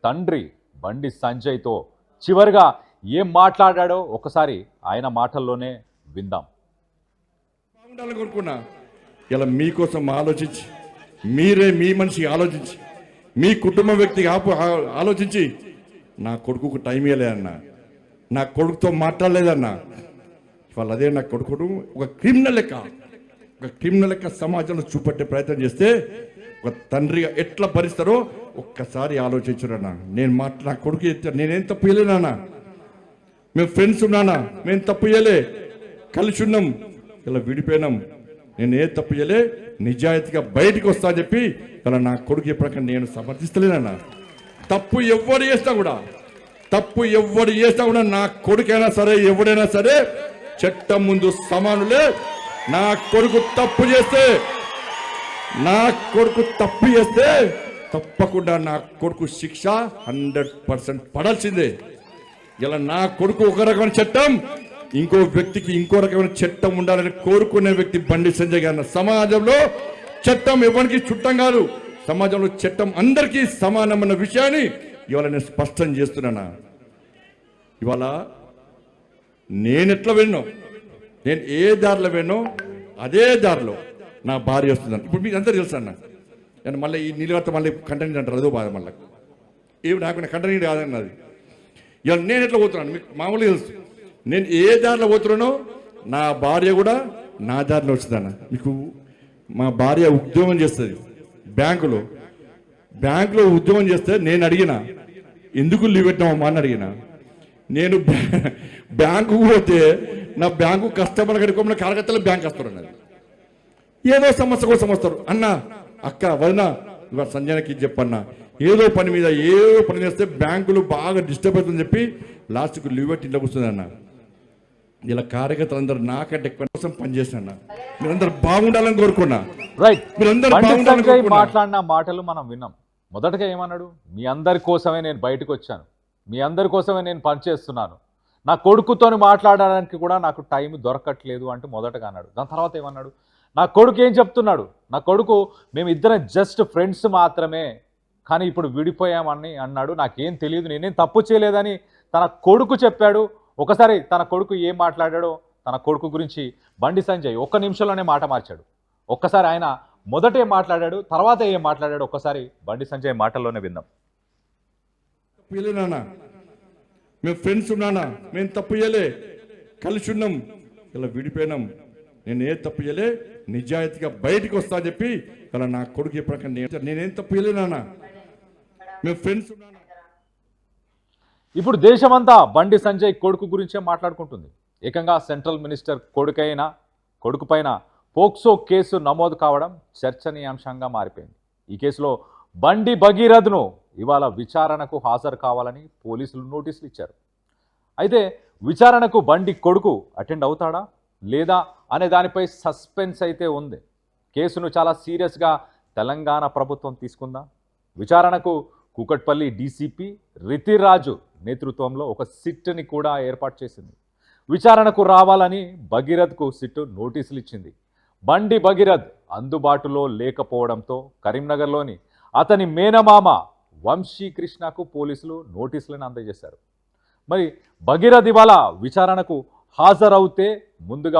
తండ్రి బండి సంజయ్తో చివరిగా ఏం మాట్లాడాడో ఒకసారి ఆయన మాటల్లోనే విందాం. బాగుండాలని కోరుకున్నా. ఇలా మీకోసం ఆలోచించి, మీరే మీ మనిషి ఆలోచించి, మీ కుటుంబ వ్యక్తికి ఆలోచించి, నా కొడుకుకు టైం ఇవ్వలేదన్నా, నా కొడుకుతో మాట్లాడలేదన్నా. ఇవాళ అదే నా కొడుకుడు ఒక క్రిమినల్ లెక్క సమాజంలో చూపెట్టే ప్రయత్నం చేస్తే ఒక తండ్రిగా ఎట్లా భరిస్తారో ఒక్కసారి ఆలోచించురన్నా. నా కొడుకు నేనేం తప్పు చేయలేనా? మేము ఫ్రెండ్స్ ఉన్నానా? మేము తప్పు చేయలే, కలిసి ఉన్నాం, ఇలా విడిపోయినాం. నేను ఏ తప్పు చేయలే, నిజాయితీగా బయటికి వస్తా అని చెప్పి ఇలా నా కొడుకు ఎప్పటికన్నా నేను సమర్థిస్తలేనన్నా. తప్పు ఎవడు చేస్తా కూడా నా కొడుకైనా సరే ఎవడైనా సరే చట్టం ముందు సమానులే. నా కొడుకు తప్పు చేస్తే తప్పకుండా నా కొడుకు శిక్ష 100% పడాల్సిందే. ఇలా నా కొడుకు ఒక రకమైన చట్టం, ఇంకో వ్యక్తికి ఇంకో రకమైన చట్టం ఉండాలని కోరుకునే వ్యక్తి బండి సంజయ్ గారు. సమాజంలో చట్టం ఎవరికి చుట్టం కాదు, సమాజంలో చట్టం అందరికీ సమానమైన విషయాన్ని ఇవాళ నేను స్పష్టం చేస్తున్నానా. ఇవాళ నేను ఎట్లా వెళ్ళినో, నేను ఏ దారిలో వెళ్ళినో అదే దారిలో నా భార్య వస్తుందని ఇప్పుడు మీకు అందరూ తెలుసు అన్న. నేను మళ్ళీ ఈ నీళ్ళతో మళ్ళీ కంటెంట్ అంటారు, అదో బాధ. మళ్ళీ ఏమి నాకు కంటెంట్ కాదన్నది. ఇవాళ నేను ఎట్లా పోతున్నాను మీకు మామూలుగా తెలుసు. నేను ఏ దారిలో పోతున్నానో నా భార్య కూడా నా దారిలో వచ్చిందన్న. మీకు మా భార్య ఉద్యోగం చేస్తుంది బ్యాంకులో ఉద్యోగం చేస్తే నేను అడిగిన ఎందుకు లీవ్ పెట్టినామమ్మా అని అడిగిన. నేను బ్యాంకు పోతే నా బ్యాంకు కస్టమర్ కడుకోమని కార్యకర్తలు బ్యాంక్ వస్తారు అన్నది. ఏదో సమస్య కోసం వస్తారు. అన్న అక్క వదిన ఇవాళ సంజయ్కి చెప్పన్నా, ఏదో పని చేస్తే బ్యాంకులు బాగా డిస్టర్బ్ అవుతుందని చెప్పి లాస్ట్కు లీవ్ పెట్టి ఇంట్లో కూర్చుంది అన్న. ఇలా కార్యకర్తలు అందరూ నాకంటే ఎక్కువ కోసం పనిచేసిన మీరందరూ బాగుండాలని కోరుకున్నా. రైట్, మాట్లాడిన మాటలు మనం విన్నాం. మొదటగా ఏమన్నాడు, మీ అందరి కోసమే నేను బయటకు వచ్చాను, మీ అందరి కోసమే నేను పనిచేస్తున్నాను, నా కొడుకుతో మాట్లాడడానికి కూడా నాకు టైం దొరకట్లేదు అంటూ మొదటగా అన్నాడు. దాని తర్వాత ఏమన్నాడు, నా కొడుకు ఏం చెప్తున్నాడు, నా కొడుకు మేము ఇద్దరం జస్ట్ ఫ్రెండ్స్ మాత్రమే కానీ ఇప్పుడు విడిపోయామని అన్నాడు. నాకేం తెలియదు, నేనేం తప్పు చేయలేదని తన కొడుకు చెప్పాడు. ఒకసారి తన కొడుకు ఏం మాట్లాడాడో, తన కొడుకు గురించి బండి సంజయ్ ఒక్క నిమిషంలోనే మాట మార్చాడు. ఒక్కసారి ఆయన మొదట ఏం మాట్లాడాడు, తర్వాత ఏం మాట్లాడాడు, ఒక్కసారి బండి సంజయ్ మాటల్లోనే విందాం. మేము ఫ్రెండ్స్ ఉన్నానా, మేము తప్పు చేయలే, కలిసి ఉన్నాం, ఇలా విడిపోయినాం. నేను ఏ తప్పు చేయలే, నిజాయితీగా బయటికి వస్తా అని చెప్పి ఇలా నా కొడుకు ఎప్పటికన్నా నేనేం తప్పు చేయలేనా? మేము ఫ్రెండ్స్ ఉన్నానా. ఇప్పుడు దేశమంతా బండి సంజయ్ కొడుకు గురించే మాట్లాడుకుంటుంది. ఏకంగా సెంట్రల్ మినిస్టర్ కొడుకు పైన పోక్సో కేసు నమోదు కావడం చర్చనీయాంశంగా మారిపోయింది. ఈ కేసులో బండి భగీరథ్ను ఇవాళ విచారణకు హాజరు కావాలని పోలీసులు నోటీసులు ఇచ్చారు. అయితే విచారణకు బండి కొడుకు అటెండ్ అవుతాడా లేదా అనే దానిపై సస్పెన్స్ అయితే ఉంది. కేసును చాలా సీరియస్గా తెలంగాణ ప్రభుత్వం తీసుకుందా. విచారణకు కూకట్పల్లి డీసీపీ రితిరాజు నేతృత్వంలో ఒక సిట్ని కూడా ఏర్పాటు చేసింది. విచారణకు రావాలని భగీరథ్కు సిట్ నోటీసులు ఇచ్చింది. బండి భగీరథ్ అందుబాటులో లేకపోవడంతో కరీంనగర్లోని అతని మేనమామ వంశీకృష్ణకు పోలీసులు నోటీసులను అందజేశారు. మరి భగీరథ్ ఇవాళ విచారణకు హాజరవుతే ముందుగా